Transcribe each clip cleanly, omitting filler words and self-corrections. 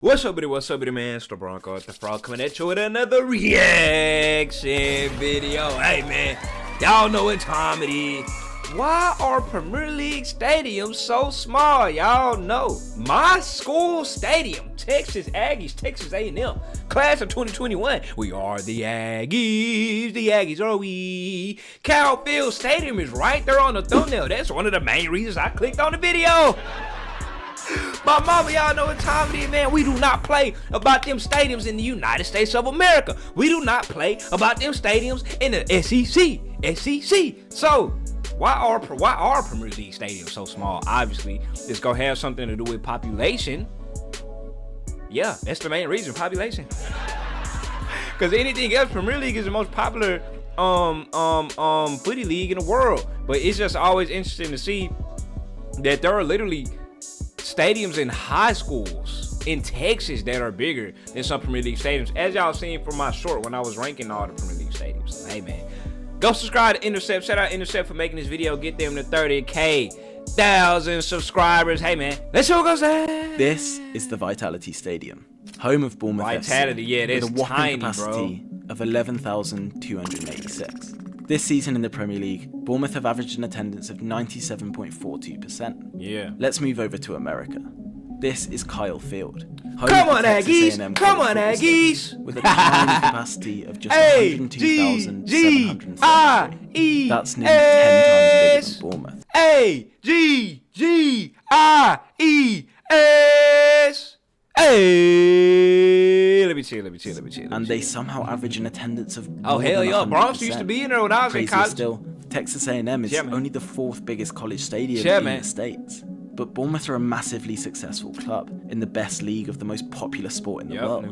What's up, buddy, man? It's the Bronco at the Frog coming at you with another reaction video. Hey, man, y'all know what time it is. Why are Premier League stadiums so small? Y'all know. My school stadium, Texas Aggies, Texas A&M, class of 2021. We are the Aggies. The Aggies are we. Cal Field Stadium is right there on the thumbnail. That's one of the main reasons I clicked on the video. My mama, y'all know what time it is, man. We do not play about them stadiums in the United States of America. We do not play about them stadiums in the SEC. So, why are Premier League stadiums so small? Obviously, it's gonna have something to do with population. Yeah, that's the main reason, population. Because anything else, Premier League is the most popular footy league in the world. But it's just always interesting to see that there are literally stadiums in high schools in Texas that are bigger than some Premier League stadiums, as y'all seen from my short when I was ranking all the Premier League stadiums. Hey, man, go subscribe to Intercept. Shout out Intercept for making this video. Get them to 30,000 subscribers. Hey, man, let's see what goes there. This is the Vitality Stadium, home of Bournemouth Vitality, FC, yeah, that's with a whopping tiny, capacity of 11,286. This season in the Premier League, Bournemouth have averaged an attendance of 97.42%. Yeah. Let's move over to America. This is Kyle Field. Come on, Aggies! Come on, Aggies! With a tiny capacity of just 102,733. That's nearly 10 times bigger than Bournemouth. A-G-G-I-E-S. Hey, let me chill. And they somehow average an attendance of hell yeah, Bronx used to be in there when I was in college. Still, Texas A&M is only the 4th biggest college stadium in the States. But Bournemouth are a massively successful club in the best league of the most popular sport in the world.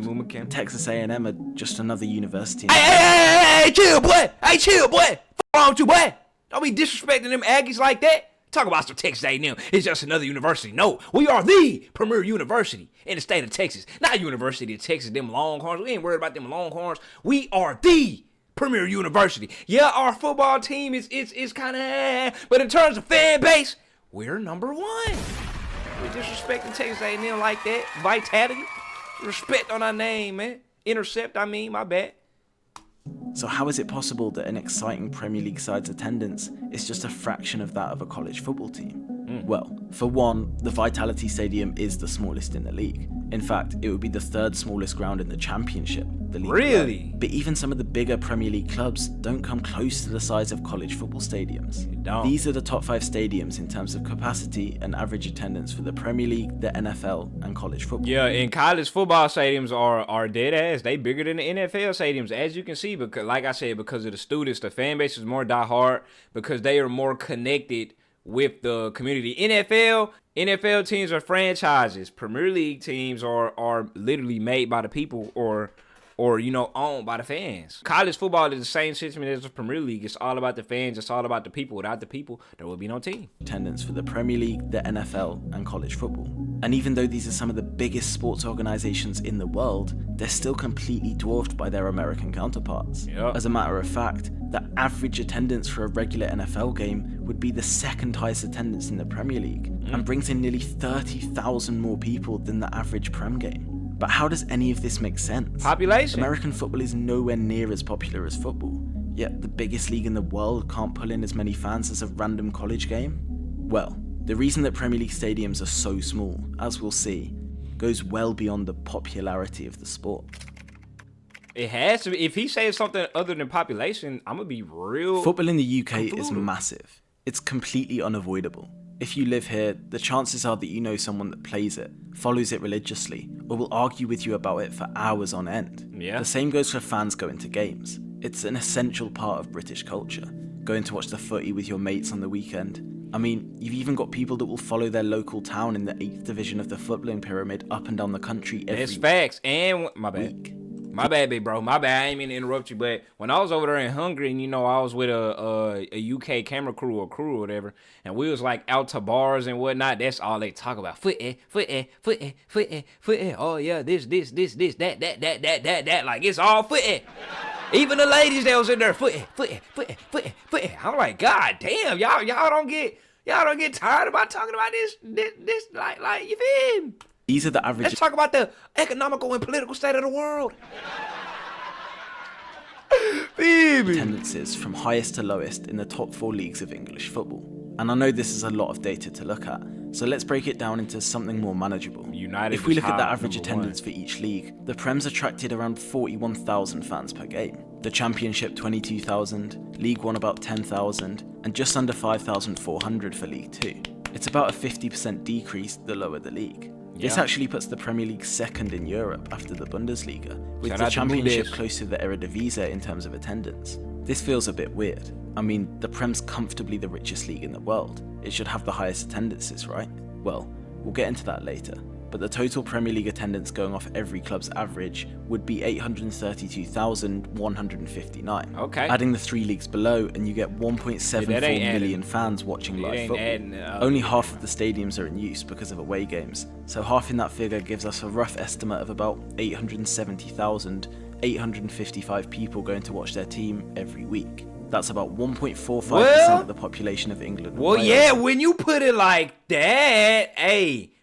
Texas A&M are just another university. Hey, chill, boy. Hey, chill, boy. F*** wrong with you, boy. Don't be disrespecting them Aggies like that. Talk about some Texas A&M. It's just another university. No, we are the premier university in the state of Texas. Not University of Texas, them Longhorns. We ain't worried about them Longhorns. We are the premier university. Yeah, our football team is kind of, but in terms of fan base, we're number one. We're disrespecting Texas A&M like that. Vitality. Respect on our name, man. Intercept, my bad. So how is it possible that an exciting Premier League side's attendance is just a fraction of that of a college football team? Well, for one, the Vitality Stadium is the smallest in the league. In fact, it would be the 3rd smallest ground in the Championship, the league. Really? But even some of the bigger Premier League clubs don't come close to the size of college football stadiums. These are the top 5 stadiums in terms of capacity and average attendance for the Premier League, the NFL, and college football. Yeah, and college football stadiums are dead ass. They bigger than the NFL stadiums, as you can see, because like I said, because of the students, the fan base is more diehard because they are more connected with the community. NFL teams are franchises. Premier League teams are literally made by the people or owned by the fans. College football is the same sentiment as the Premier League. It's all about the fans. It's all about the people. Without the people, there will be no team. Attendance for the Premier League, the NFL, and college football. And even though these are some of the biggest sports organizations in the world, they're still completely dwarfed by their American counterparts. Yep. As a matter of fact, the average attendance for a regular NFL game would be the 2nd highest attendance in the Premier League and brings in nearly 30,000 more people than the average Prem game. But how does any of this make sense? Population. American football is nowhere near as popular as football, yet the biggest league in the world can't pull in as many fans as a random college game? Well, the reason that Premier League stadiums are so small, as we'll see, goes well beyond the popularity of the sport. It has to be. If he says something other than population, I'm going to be real. Football in the UK is massive. It's completely unavoidable. If you live here, the chances are that you know someone that plays it, follows it religiously, or will argue with you about it for hours on end. Yeah. The same goes for fans going to games. It's an essential part of British culture. Going to watch the footy with your mates on the weekend. I mean, you've even got people that will follow their local town in the 8th division of the footballing pyramid up and down the country every It's facts. And my bad. week. My bad, big bro. My bad. I ain't mean to interrupt you, but when I was over there in Hungary, and I was with a UK camera crew or whatever, and we was like out to bars and whatnot. That's all they talk about. Footy. Oh yeah, this, that. Like it's all footy. Even the ladies that was in there, footy. I'm like, God damn, y'all don't get tired about talking about this, like you feel me? These are the average Let's talk about the economical and political state of the world. Baby. attendances from highest to lowest in the top 4 leagues of English football. And I know this is a lot of data to look at, so let's break it down into something more manageable. If we look at the average attendance for each league, the Prem's attracted around 41,000 fans per game. The Championship 22,000, League One about 10,000, and just under 5,400 for League Two. It's about a 50% decrease the lower the league. This actually puts the Premier League second in Europe after the Bundesliga, with the Championship close to the Eredivisie in terms of attendance. This feels a bit weird. I mean, the Prem's comfortably the richest league in the world. It should have the highest attendances, right? Well, we'll get into that later. But the total Premier League attendance going off every club's average would be 832,159. Okay. Adding the 3 leagues below, and you get 1.74 million fans watching live football. Only half of the stadiums are in use because of away games, so half in that figure gives us a rough estimate of about 870,855 people going to watch their team every week. That's about 1.45% of the population of England. Well, yeah, when you put it like that,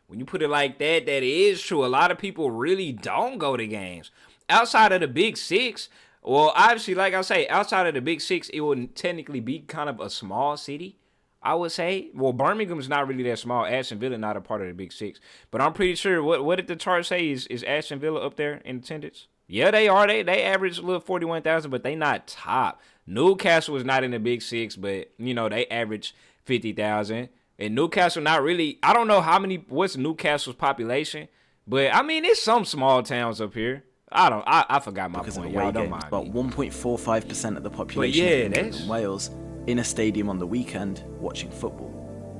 when you put it like that, that is true. A lot of people really don't go to games. Outside of the Big Six, well, obviously, like I say, outside of the Big Six, it would technically be kind of a small city, I would say. Well, Birmingham's not really that small. Aston Villa not a part of the Big Six. But I'm pretty sure, what did the chart say? Is Aston Villa up there in attendance? Yeah, they are. They average a little 41,000, but they not top. Newcastle is not in the Big Six, but, you know, they average 50,000. And Newcastle not really, I don't know what's Newcastle's population, but I mean, it's some small towns up here. I forgot my point. Y'all don't mind. About 1.45% of the population of England and Wales in a stadium on the weekend watching football.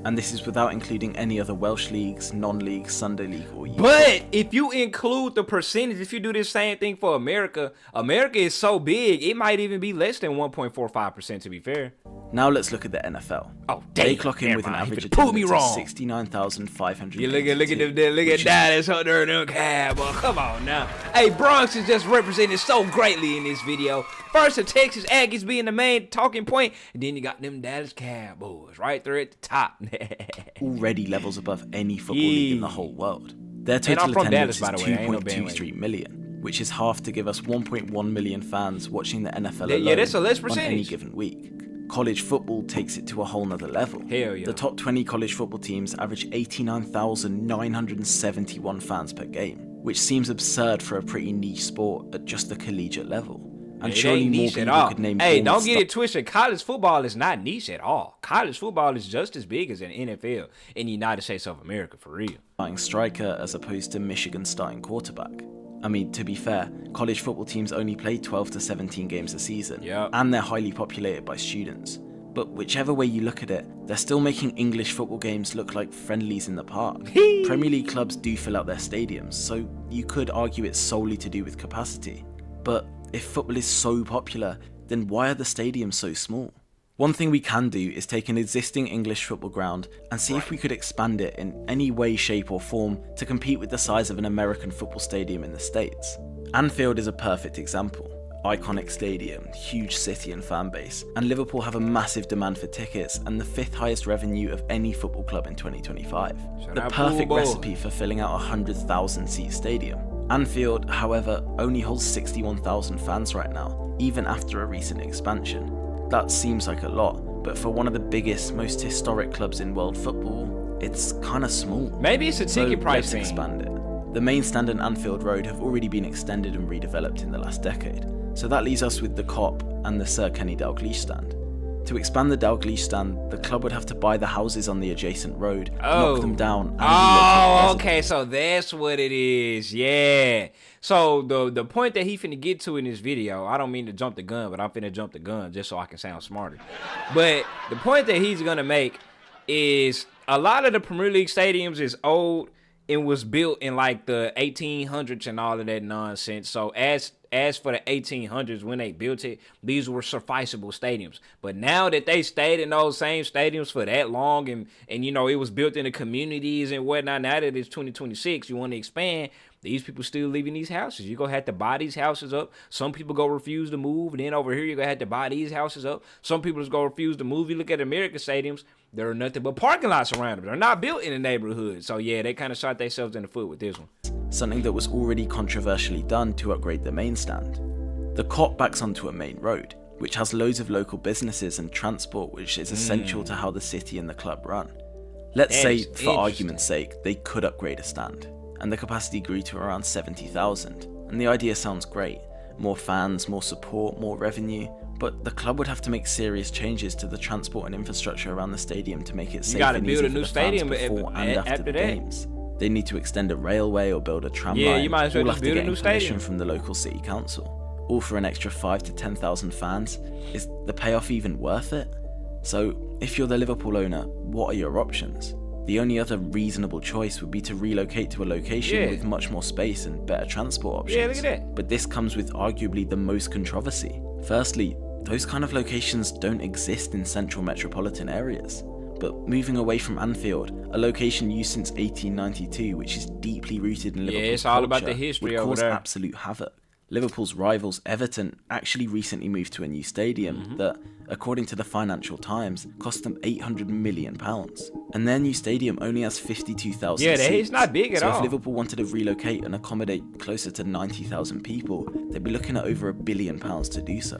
And this is without including any other Welsh leagues, non-league, Sunday league, or UK. But if you include the percentage, if you do this same thing for America, America is so big, it might even be less than 1.45%, to be fair. Now let's look at the NFL. Oh, damn. They clock in with an average attendance of 69,500. You look at that, it's out there in the cab. Come on now. Hey, Bronx is just represented so greatly in this video. First, the Texas Aggies being the main talking point, and then you got them Dallas Cowboys right there at the top. Already levels above any football league in the whole world. Their total attendance is 2.23 million, which is half to give us 1.1 million fans watching the NFL alone that's a less percentage on any given week. College football takes it to a whole nother level. Hell yeah. The top 20 college football teams average 89,971 fans per game, which seems absurd for a pretty niche sport at just the collegiate level. And surely more people could name. Hey, don't get it twisted. College football is not niche at all. College football is just as big as an NFL in the United States of America, for real. Starting striker as opposed to Michigan's starting quarterback. I mean, to be fair, college football teams only play 12 to 17 games a season, and they're highly populated by students. But whichever way you look at it, they're still making English football games look like friendlies in the park. Premier League clubs do fill out their stadiums, so you could argue it's solely to do with capacity. But if football is so popular, then why are the stadiums so small? One thing we can do is take an existing English football ground and see if we could expand it in any way, shape or form to compete with the size of an American football stadium in the States. Anfield is a perfect example. Iconic stadium, huge city and fan base, and Liverpool have a massive demand for tickets and the 5th highest revenue of any football club in 2025. The perfect recipe for filling out a 100,000 seat stadium. Anfield, however, only holds 61,000 fans right now, even after a recent expansion. That seems like a lot, but for one of the biggest, most historic clubs in world football, it's kinda small. Maybe it's a ticket price thing. Let's expand it. The main stand and Anfield Road have already been extended and redeveloped in the last decade, so that leaves us with the Kop and the Sir Kenny Dalglish stand. To expand the Dalglish stand, the club would have to buy the houses on the adjacent road, knock them down, and okay, so that's what it is, yeah. So the point that he finna get to in this video, I don't mean to jump the gun, but I'm finna jump the gun just so I can sound smarter. But the point that he's gonna make is a lot of the Premier League stadiums is old and was built in like the 1800s and all of that nonsense. So as for the 1800s, when they built it, these were sufficeable stadiums. But now that they stayed in those same stadiums for that long and you know, it was built in the communities and whatnot, now that it's 2026, you want to expand, these people still leaving these houses. You're going to have to buy these houses up. Some people go refuse to move. And then over here, you're going to have to buy these houses up. Some people is going to refuse to move. You look at American stadiums, there are nothing but parking lots around them. They're not built in the neighborhood. So, yeah, they kind of shot themselves in the foot with this one. Something that was already controversially done to upgrade the main stand. The Cot backs onto a main road, which has loads of local businesses and transport, which is essential to how the city and the club run. Let's say, for argument's sake, they could upgrade a stand, and the capacity grew to around 70,000. And the idea sounds great. More fans, more support, more revenue. But the club would have to make serious changes to the transport and infrastructure around the stadium to make it safe and easy for the fans before and after the games. They need to extend a railway or build a tram line, you might as well all just after build a getting new permission stadium from the local city council. All for an extra 5,000 to 10,000 fans. Is the payoff even worth it? So, if you're the Liverpool owner, what are your options? The only other reasonable choice would be to relocate to a location with much more space and better transport options. Yeah, look at that. But this comes with arguably the most controversy. Firstly, those kind of locations don't exist in central metropolitan areas. But moving away from Anfield, a location used since 1892, which is deeply rooted in Liverpool's it's all about the culture, history would over cause there. absolute havoc. Liverpool's rivals, Everton, actually recently moved to a new stadium that, according to the Financial Times, cost them £800 million. And their new stadium only has 52,000 seats. It's not big at so all. if Liverpool wanted to relocate and accommodate closer to 90,000 people, they'd be looking at over £1 billion to do so.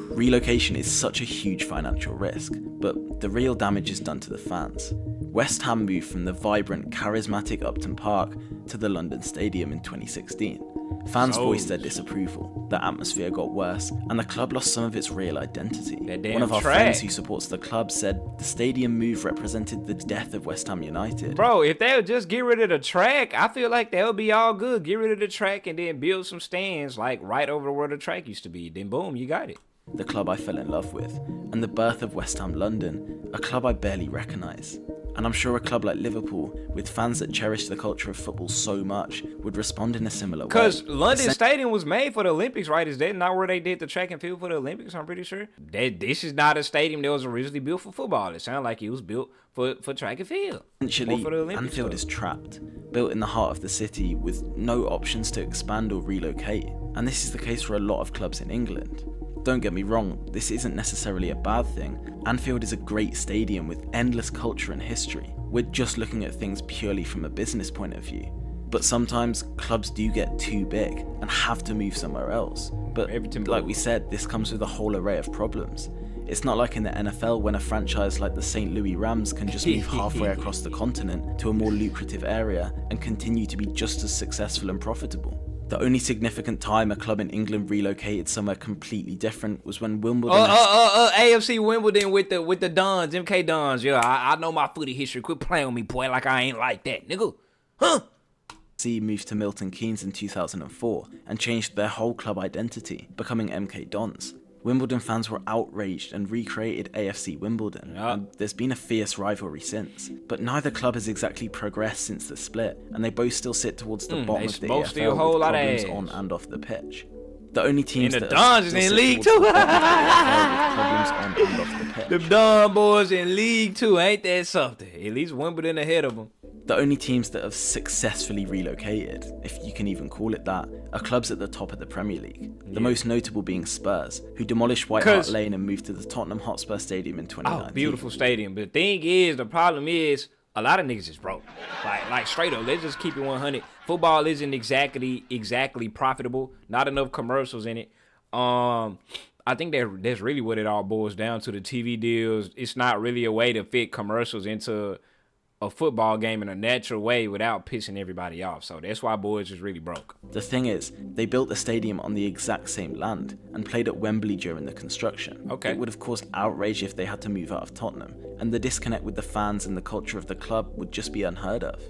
Relocation is such a huge financial risk, but the real damage is done to the fans. West Ham moved from the vibrant, charismatic Upton Park to the London Stadium in 2016. Fans voiced their disapproval, the atmosphere got worse, and the club lost some of its real identity. One of our friends who supports the club said the stadium move represented the death of West Ham United. Bro, if they would just get rid of the track, I feel like that would be all good. Get rid of the track and then build some stands like right over where the track used to be. Then boom, you got it. The club I fell in love with, and the birth of West Ham London, a club I barely recognise. And I'm sure a club like Liverpool, with fans that cherish the culture of football so much, would respond in a similar way. Because London Stadium was made for the Olympics, right? Is that not where they did the track and field for the Olympics? I'm pretty sure. This is not a stadium that was originally built for football. It sounded like it was built for track and field. Essentially, Anfield is trapped, built in the heart of the city with no options to expand or relocate. And this is the case for a lot of clubs in England. Don't get me wrong, this isn't necessarily a bad thing. Anfield is a great stadium with endless culture and history. We're just looking at things purely from a business point of view. But sometimes clubs do get too big and have to move somewhere else. But like we said, this comes with a whole array of problems. It's not like in the NFL when a franchise like the St. Louis Rams can just move halfway across the continent to a more lucrative area and continue to be just as successful and profitable. The only significant time a club in England relocated somewhere completely different was when Wimbledon... AFC Wimbledon with the Dons, MK Dons. Yeah, I know my footy history. Quit playing with me, boy, like I ain't like that, nigga. Huh? Moved to Milton Keynes in 2004 and changed their whole club identity, becoming MK Dons. Wimbledon fans were outraged and recreated AFC Wimbledon, and there's been a fierce rivalry since. But neither club has exactly progressed since the split, and they both still sit towards the bottom of the EFL with problems on and off the pitch. The only teams that the Dons is in League 2. The Don boys in League 2, ain't that something? At least Wimbledon ahead of them. The only teams that have successfully relocated, if you can even call it that, are clubs at the top of the Premier League. The most notable being Spurs, who demolished White Hart Lane and moved to the Tottenham Hotspur Stadium in 2019. Oh, beautiful stadium. But the problem is, a lot of niggas is broke. Like straight up, let's just keep it 100. Football isn't exactly profitable. Not enough commercials in it. I think that's really what it all boils down to. The TV deals. It's not really a way to fit commercials into a football game in a natural way without pissing everybody off. So that's why boys is really broke. The thing is, they built the stadium on the exact same land and played at Wembley during the construction. Okay. It would have caused outrage if they had to move out of Tottenham, and the disconnect with the fans and the culture of the club would just be unheard of.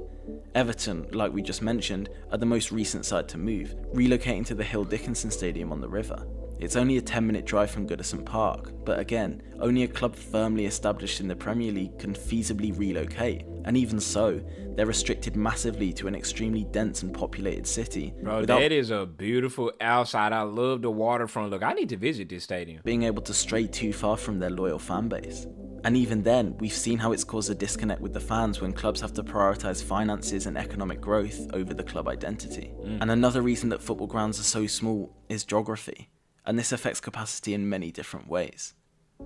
Everton, like we just mentioned, are the most recent side to move, relocating to the Hill Dickinson Stadium on the river. It's only a 10-minute drive from Goodison Park, but again, only a club firmly established in the Premier League can feasibly relocate, and even so, they're restricted massively to an extremely dense and populated city. Bro, that is a beautiful outside. I love the waterfront look. I need to visit this stadium. Being able to stray too far from their loyal fan base. And even then, we've seen how it's caused a disconnect with the fans when clubs have to prioritise finances and economic growth over the club identity. And another reason that football grounds are so small is geography, and this affects capacity in many different ways.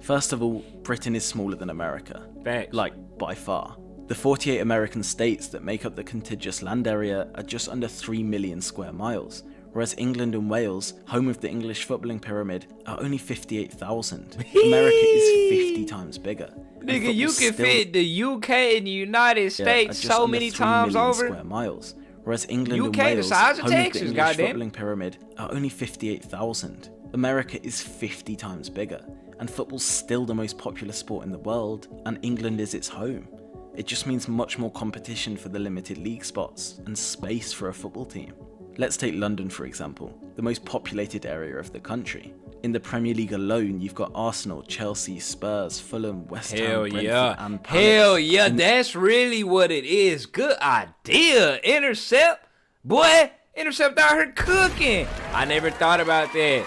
First of all, Britain is smaller than America. Facts. Like, by far. The 48 American states that make up the contiguous land area are just under 3 million square miles, whereas England and Wales, home of the English footballing pyramid, are only 58,000. America is 50 times bigger. Nigga, you can fit the UK and the United States so many times over. Square miles, whereas England UK, and Wales, the size of home Texas, of the English goddamn. footballing pyramid, are only 58,000. America is 50 times bigger, and football's still the most popular sport in the world, and England is its home. It just means much more competition for the limited league spots, and space for a football team. Let's take London for example, the most populated area of the country. In the Premier League alone, you've got Arsenal, Chelsea, Spurs, Fulham, West Ham, Brentford, and Palace. Hell yeah, that's really what it is. Good idea. Intercept. Boy, Intercept out here cooking. I never thought about that.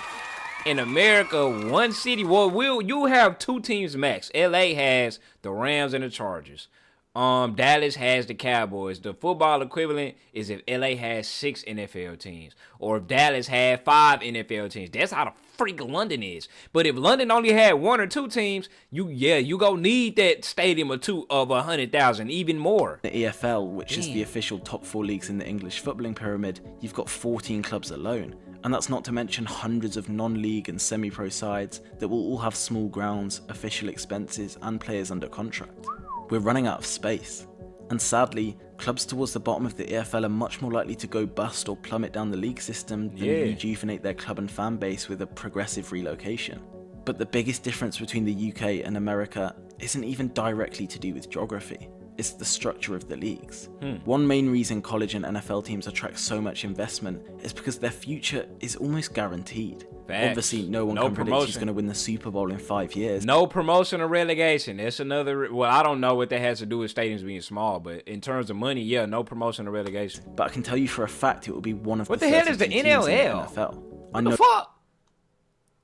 In America, one city, well, you have two teams max. LA has the Rams and the Chargers. Dallas has the Cowboys. The football equivalent is if LA has 6 NFL teams, or if Dallas had 5 NFL teams. That's how the freak London is. But if London only had 1 or 2 teams, you gonna need that stadium or two of 100,000, even more. The EFL, which is the official top 4 leagues in the English footballing pyramid, you've got 14 clubs alone. And that's not to mention hundreds of non-league and semi-pro sides that will all have small grounds, official expenses, and players under contract. We're running out of space. And sadly, clubs towards the bottom of the EFL are much more likely to go bust or plummet down the league system than rejuvenate their club and fan base with a progressive relocation. But the biggest difference between the UK and America isn't even directly to do with geography. It's the structure of the leagues. One main reason college and NFL teams attract so much investment is because their future is almost guaranteed. Facts. Obviously, no one can predict who's going to win the Super Bowl in 5 years. No promotion or relegation. That's another. Well, I don't know what that has to do with stadiums being small, but in terms of money, yeah, no promotion or relegation. But I can tell you for a fact it will be one of what the hell is the 32 teams in NLL? the NFL. What the fuck?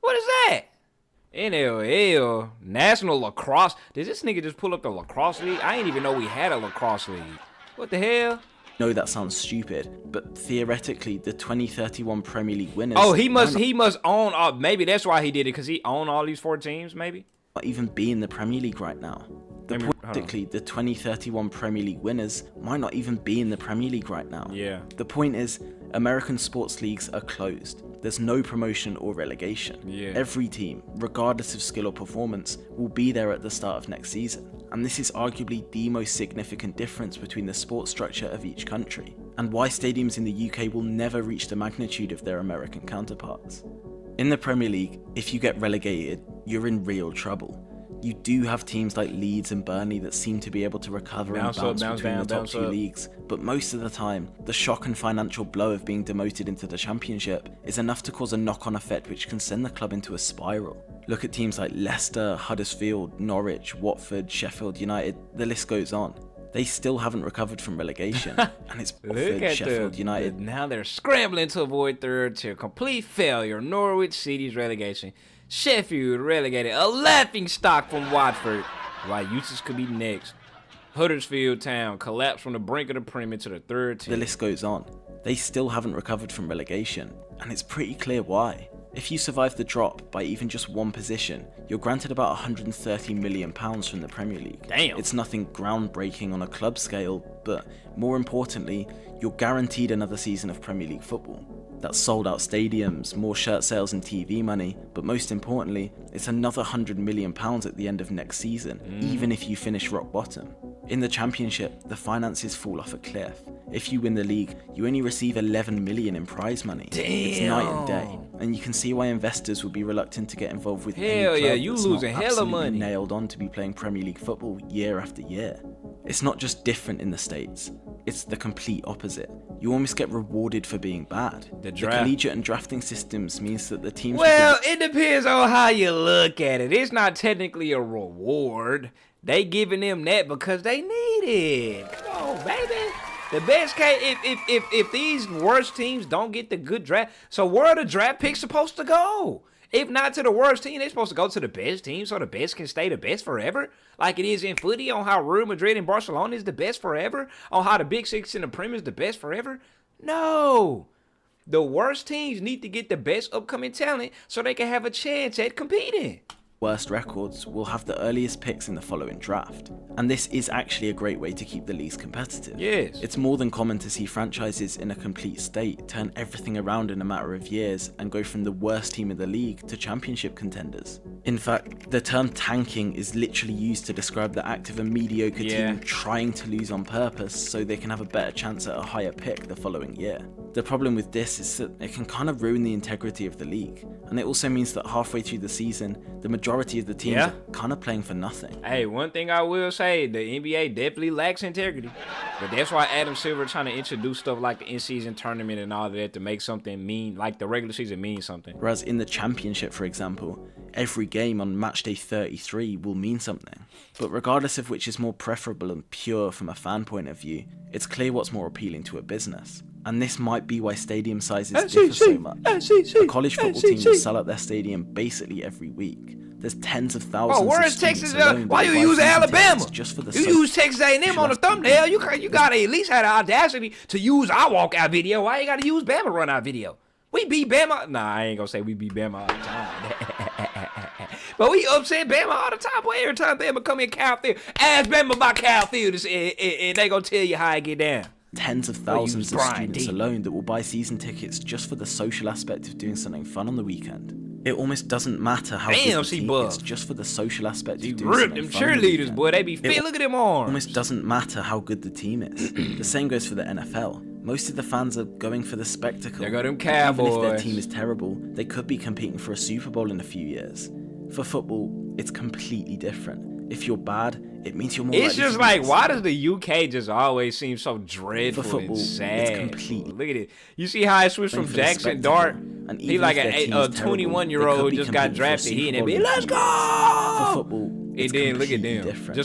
What is that? NLL, National Lacrosse. Did this nigga just pull up the lacrosse league? I didn't even know we had a lacrosse league. What the hell? No, that sounds stupid, but theoretically, the 2031 Premier League winners. Oh, he must own. Maybe that's why he did it, because he owned all these 4 teams. Maybe. Not even be in the Premier League right now. Theoretically, the 2031 Premier League winners might not even be in the Premier League right now. Yeah. The point is, American sports leagues are closed. There's no promotion or relegation. Yeah. Every team, regardless of skill or performance, will be there at the start of next season. And this is arguably the most significant difference between the sports structure of each country, and why stadiums in the UK will never reach the magnitude of their American counterparts. In the Premier League, if you get relegated, you're in real trouble. You do have teams like Leeds and Burnley that seem to be able to recover and bounce between the top 2 leagues, but most of the time, the shock and financial blow of being demoted into the Championship is enough to cause a knock-on effect which can send the club into a spiral. Look at teams like Leicester, Huddersfield, Norwich, Watford, Sheffield United, the list goes on. They still haven't recovered from relegation, and it's Watford, Sheffield United. Now they're scrambling to avoid third to complete failure. Norwich City's relegation. Sheffield relegated, a laughing stock from Watford. Why Eustace could be next. Huddersfield Town collapsed from the brink of the Premier to the 3rd tier. The list goes on. They still haven't recovered from relegation, and it's pretty clear why. If you survive the drop by even just 1 position, you're granted about £130 million from the Premier League. Damn. It's nothing groundbreaking on a club scale, but more importantly, you're guaranteed another season of Premier League football. That's sold out stadiums, more shirt sales and TV money, but most importantly, it's another £100 million at the end of next season, even if you finish rock bottom. In the Championship, the finances fall off a cliff. If you win the league, you only receive £11 million in prize money. Damn. It's night and day, and you can see why investors would be reluctant to get involved with any Hell club yeah, you that's losing not hella absolutely money. nailed on to be playing Premier League football year after year. It's not just different in the States, it's the complete opposite. You almost get rewarded for being bad. The collegiate and drafting systems means that the teams... Well, it depends on how you look at it. It's not technically a reward. They giving them that because they need it. Come on, baby. The best case, if these worst teams don't get the good draft, so where are the draft picks supposed to go? If not to the worst team, they're supposed to go to the best team so the best can stay the best forever. Like it is in footy on how Real Madrid and Barcelona is the best forever. On how the Big Six in the Premier is the best forever. No. The worst teams need to get the best upcoming talent so they can have a chance at competing. Worst records will have the earliest picks in the following draft. And this is actually a great way to keep the leagues competitive. Yes. It's more than common to see franchises in a complete state turn everything around in a matter of years and go from the worst team in the league to championship contenders. In fact, the term tanking is literally used to describe the act of a mediocre team trying to lose on purpose so they can have a better chance at a higher pick the following year. The problem with this is that it can kind of ruin the integrity of the league, and it also means that halfway through the season, the majority of the teams are kind of playing for nothing. Hey, one thing I will say, the NBA definitely lacks integrity, but that's why Adam Silver trying to introduce stuff like the in-season tournament and all of that to make something mean, like the regular season mean something. Whereas in the championship, for example, every game on match day 33 will mean something. But regardless of which is more preferable and pure from a fan point of view, it's clear what's more appealing to a business. And this might be why stadium sizes differ so much. A college football team will sell out their stadium basically every week. There's tens of thousands where of is Texas? alone Why you buy use season Alabama? tickets just for the You use Texas A&M on the thumbnail. You gotta at least have the audacity to use our walkout video. Why you gotta use Bama run out video? We beat Bama. Nah, I ain't gonna say we beat Bama all the time. But we upset Bama all the time. Boy, every time Bama come in Cal Field, ask Bama about Cal Field, and they gonna tell you how I get down. Tens of thousands of students alone that will buy season tickets just for the social aspect of doing something fun on the weekend. It almost doesn't matter how good the team is, just for the social aspect of doing something fun on the weekend. Boy, they be fit. Look at them arms. It almost doesn't matter how good the team is. The same goes for the NFL. Most of the fans are going for the spectacle. They got them Cowboys. Even if their team is terrible, they could be competing for a Super Bowl in a few years. For football, it's completely different. If you're bad, it means you're more likely to just like, why does the UK just always seem so dreadful for football, and sad? it's completely. Look at it. You see how it switched from Jackson Dart? He like a 21-year-old who just got drafted. He and they be, let's go! For football, and then look at them. Different.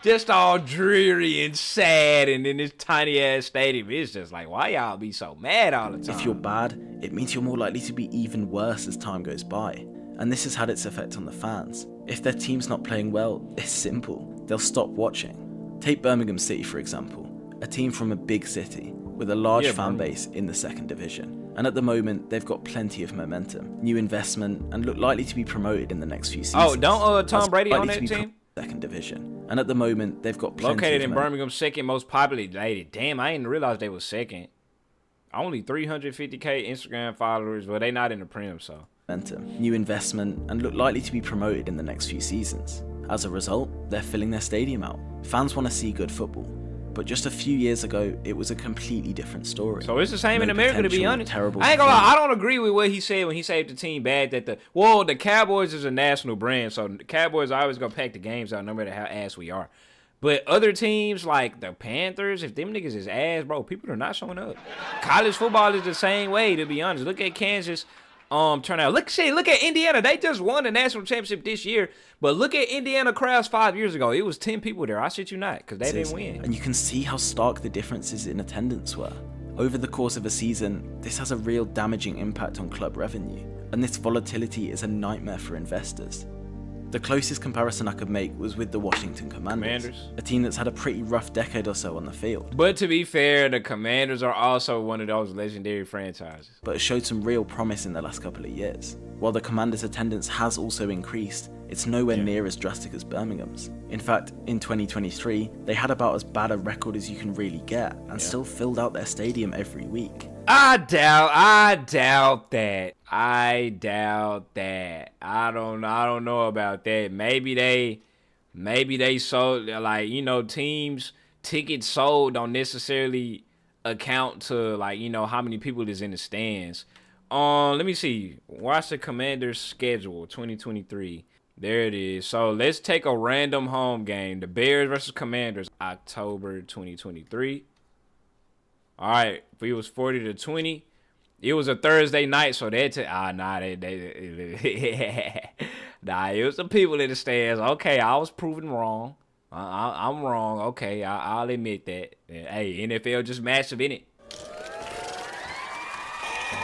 Just all dreary and sad, and in this tiny ass stadium, it's just like, why y'all be so mad all the time? If you're bad, it means you're more likely to be even worse as time goes by. And this has had its effect on the fans. If their team's not playing well, it's simple. They'll stop watching. Take Birmingham City, for example, a team from a big city with a large fan base in the second division. And at the moment, they've got plenty of momentum, new investment, and look likely to be promoted in the next few seasons. Oh, don't Tom Brady on that team? Second division. And at the moment, they've got plenty located of in Birmingham, second most populated. Damn, I didn't realize they was second. Only 350K Instagram followers, but they not in the Prem, so. New investment, and look likely to be promoted in the next few seasons. As a result, they're filling their stadium out. Fans want to see good football. But just a few years ago, it was a completely different story. So it's the same in America, to be honest. Terrible. I ain't gonna lie, I don't agree with what he said when he saved the team bad. That the Cowboys is a national brand, so the Cowboys are always gonna pack the games out no matter how ass we are. But other teams like the Panthers, if them niggas is ass, bro, people are not showing up. College football is the same way, to be honest. Look at Kansas. Turnout. Look at Indiana. They just won the national championship this year. But look at Indiana crowds 5 years ago. It was 10 people there. I shit you not, because they didn't win. And you can see how stark the differences in attendance were. Over the course of a season, this has a real damaging impact on club revenue. And this volatility is a nightmare for investors. The closest comparison I could make was with the Washington Commanders, a team that's had a pretty rough decade or so on the field. But to be fair, the Commanders are also one of those legendary franchises. But it showed some real promise in the last couple of years. While the Commanders' attendance has also increased, it's nowhere near as drastic as Birmingham's. In fact, in 2023, they had about as bad a record as you can really get, and still filled out their stadium every week. I doubt that. I don't know about that. Maybe they sold, like, you know, teams tickets sold don't necessarily account to, like, you know, how many people is in the stands. Let me see. Watch the Commanders schedule 2023. There it is. So let's take a random home game. The Bears versus Commanders, October 2023. All right, it was 40-20. It was a Thursday night, so it was some people in the stands. Okay, I was proven wrong. I'm wrong. Okay, I'll admit that. Hey, NFL just massive in it.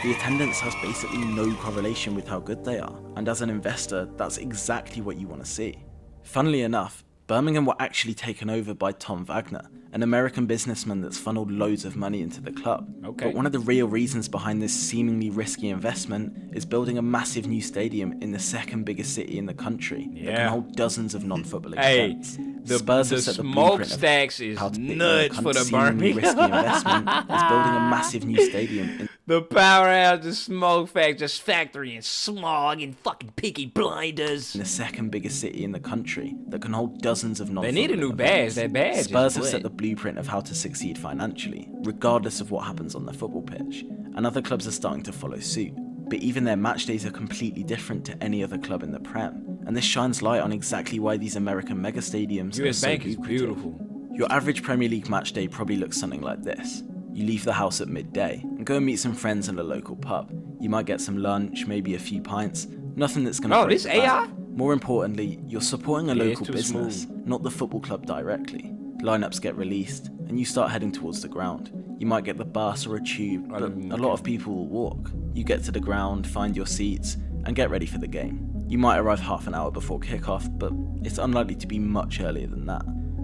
The attendance has basically no correlation with how good they are, and as an investor, that's exactly what you want to see. Funnily enough, Birmingham were actually taken over by Tom Wagner, an American businessman that's funneled loads of money into the club. Okay. But one of the real reasons behind this seemingly risky investment is building a massive new stadium in the second biggest city in the country that can hold dozens of non-football events. The Spurs have set the blueprint of smokestacks is how to be nuts for the seemingly Birmingham. risky investment is building a massive new stadium in The powerhouse, the smoke factory and smog and fucking Peaky Blinders. the second biggest city in the country that can hold dozens of non-football They need a new badge. events. That badge Spurs have is set the lit. blueprint of how to succeed financially, regardless of what happens on the football pitch, and other clubs are starting to follow suit. But even their match days are completely different to any other club in the Prem, and this shines light on exactly why these American mega stadiums are US so Bank is lucrative. beautiful. Your average Premier League match day probably looks something like this. You leave the house at midday and go and meet some friends in a local pub. You might get some lunch, maybe a few pints, nothing that's gonna Oh, break this the bank. AI? More importantly, you're supporting a Yeah, it's local too business, not the football club directly. Lineups get released, and you start heading towards the ground. You might get the bus or a tube, but a lot of people will walk. You get to the ground, find your seats, and get ready for the game. You might arrive half an hour before kickoff, but it's unlikely to be much earlier than that.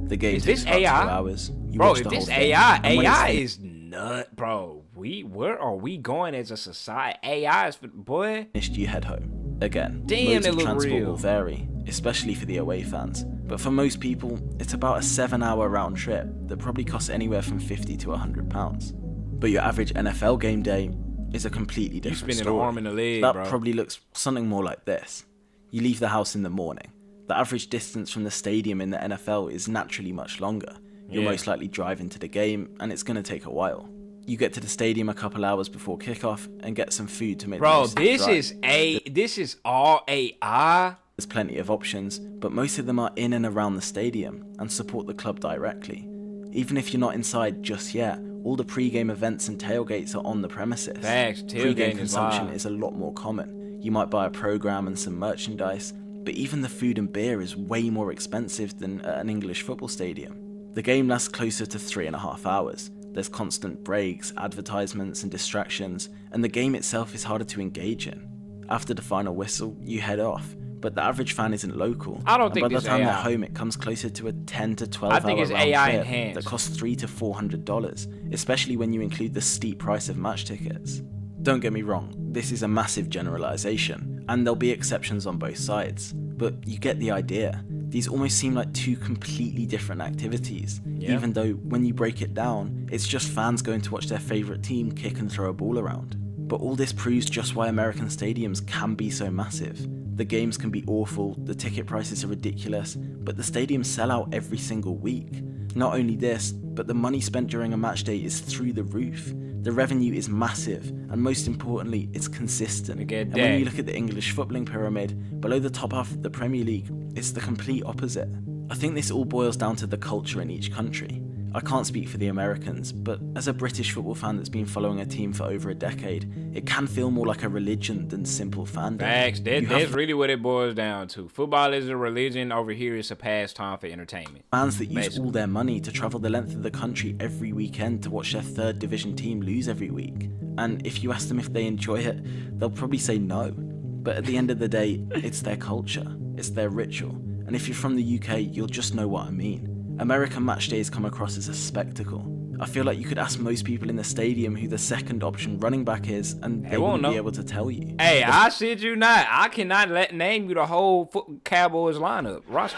The game Is takes this about 2 AI? hours. You Bro, watch if the this whole thing, AI, and when it's AI finished- is nut, bro. Where are we going as a society? AI is for boy. finished, you head home. Again, Damn, modes they of look transport real. will vary, especially for the away fans. But for most people, it's about a 7-hour round trip that probably costs anywhere from £50 to £100. But your average NFL game day is a completely different spending an story. arm and a leg, that bro. probably looks something more like this. You leave the house in the morning. The average distance from the stadium in the NFL is naturally much longer. You'll Yeah. most likely drive into the game, and it's going to take a while. You get to the stadium a couple hours before kickoff and get some food to make the Bro, most of the drive. this is all AI. There's plenty of options, but most of them are in and around the stadium and support the club directly. Even if you're not inside just yet, all the pre-game events and tailgates are on the premises. Facts, Pre-game tailgating is consumption live. is a lot more common. You might buy a program and some merchandise, but even the food and beer is way more expensive than at an English football stadium. The game lasts closer to 3.5 hours. There's constant breaks, advertisements and distractions, and the game itself is harder to engage in. After the final whistle, you head off, but the average fan isn't local. I don't and think by the this time they're AI. home, it comes closer to a 10 to 12 I think hour it's round AI trip enhanced. that costs $300 to $400, especially when you include the steep price of match tickets. Don't get me wrong, this is a massive generalization, and there'll be exceptions on both sides, but you get the idea. These almost seem like two completely different activities, Yeah. even though when you break it down, it's just fans going to watch their favourite team kick and throw a ball around. But all this proves just why American stadiums can be so massive. The games can be awful, the ticket prices are ridiculous, but the stadiums sell out every single week. Not only this, but the money spent during a match day is through the roof. The revenue is massive, and most importantly, it's consistent. Look at And when that. you look at the English footballing pyramid, below the top half of the Premier League, it's the complete opposite. I think this all boils down to the culture in each country. I can't speak for the Americans, but as a British football fan that's been following a team for over a decade, it can feel more like a religion than simple fandom. Facts. You have That's really what it boils down to. Football is a religion. Over here, it's a pastime for entertainment. fans that use Basically. all their money to travel the length of the country every weekend to watch their third division team lose every week. And if you ask them if they enjoy it, they'll probably say no. But at the end of the day, it's their culture, it's their ritual. And if you're from the UK, you'll just know what I mean. American match days come across as a spectacle. I feel like you could ask most people in the stadium who the second option running back is, and they won't wouldn't be know. able to tell you. Hey, I shit you not. I cannot name you the whole Cowboys lineup roster.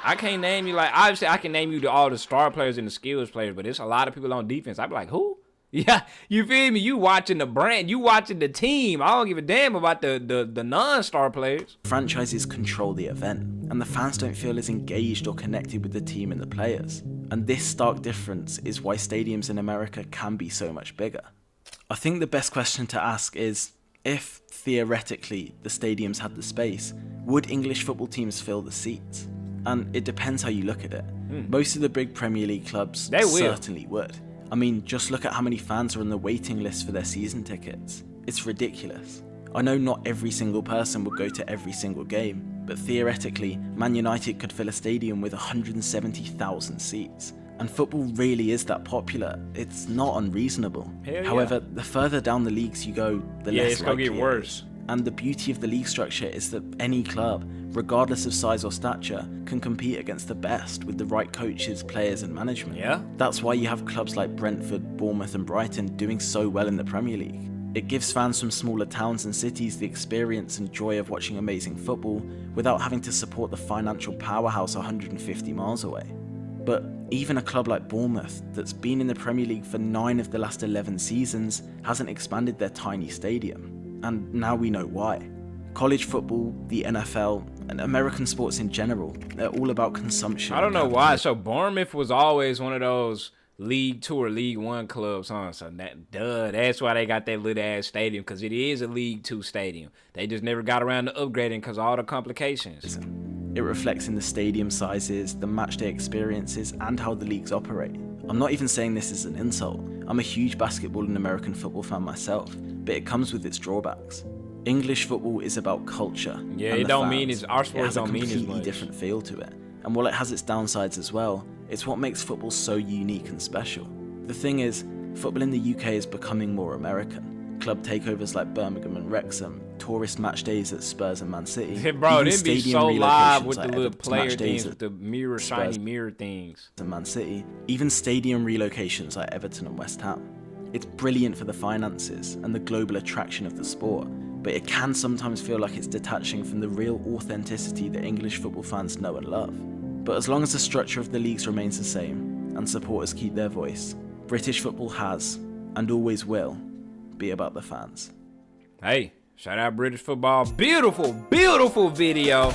I can't name you, like, obviously I can name you all the star players and the skills players, but it's a lot of people on defense. I'd be like, who? Yeah, you feel me? You watching the brand, you watching the team. I don't give a damn about the non-star players. Franchises control the event, and the fans don't feel as engaged or connected with the team and the players. And this stark difference is why stadiums in America can be so much bigger. I think the best question to ask is, if theoretically the stadiums had the space, would English football teams fill the seats? And it depends how you look at it. Most of the big Premier League clubs They will. certainly would. I mean, just look at how many fans are on the waiting list for their season tickets. It's ridiculous. I know not every single person would go to every single game, but theoretically, Man United could fill a stadium with 170,000 seats. And football really is that popular. It's not unreasonable. Hell yeah. However, the further down the leagues you go, the less it's gonna likely get worse. And the beauty of the league structure is that any club, regardless of size or stature, can compete against the best with the right coaches, players and management. Yeah. That's why you have clubs like Brentford, Bournemouth and Brighton doing so well in the Premier League. It gives fans from smaller towns and cities the experience and joy of watching amazing football without having to support the financial powerhouse 150 miles away. But even a club like Bournemouth, that's been in the Premier League for 9 of the last 11 seasons, hasn't expanded their tiny stadium. And now we know why. College football, the NFL, and American sports in general, they're all about consumption. I don't know why. So Bournemouth was always one of those League 2 or League 1 clubs, huh? So that's why they got that little ass stadium, because it is a League 2 stadium. They just never got around to upgrading because of all the complications. It reflects in the stadium sizes, the matchday experiences, and how the leagues operate. I'm not even saying this as an insult. I'm a huge basketball and American football fan myself, but it comes with its drawbacks. English football is about culture. Yeah, it don't mean it's our sports don't mean as much. It has a completely different feel to it. And while it has its downsides as well, it's what makes football so unique and special. The thing is, football in the UK is becoming more American. Club takeovers like Birmingham and Wrexham, tourist match days at Spurs and Man City. Hey, bro, it'd be so live with the little player match things, days with the mirror, shiny mirror things. And Man City, even stadium relocations like Everton and West Ham. It's brilliant for the finances and the global attraction of the sport, but it can sometimes feel like it's detaching from the real authenticity that English football fans know and love. But as long as the structure of the leagues remains the same, and supporters keep their voice, British football has, and always will, be about the fans. Hey, shout out British football. Beautiful, beautiful video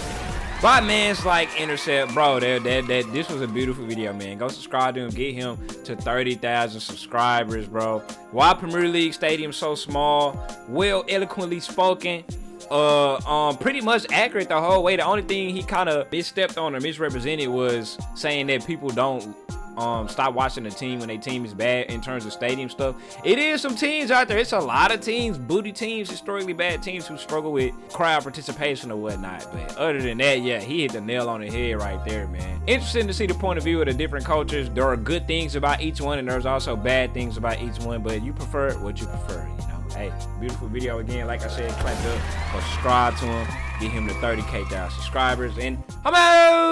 by man's like Intercept. Bro, this was a beautiful video, man. Go subscribe to him, get him to 30,000 subscribers, bro. Why Premier League stadium so small? Well eloquently spoken. Pretty much accurate the whole way. The only thing he kind of misstepped on or misrepresented was saying that people don't stop watching the team when their team is bad in terms of stadium stuff. It is some teams out there. It's a lot of teams, booty teams, historically bad teams who struggle with crowd participation or whatnot. But other than that, yeah, he hit the nail on the head right there, man. Interesting to see the point of view of the different cultures. There are good things about each one, and there's also bad things about each one. But you prefer what you prefer, you know. Hey, beautiful video again. Like I said, clap up, subscribe to him, get him to 30,000 subscribers, and I'm out.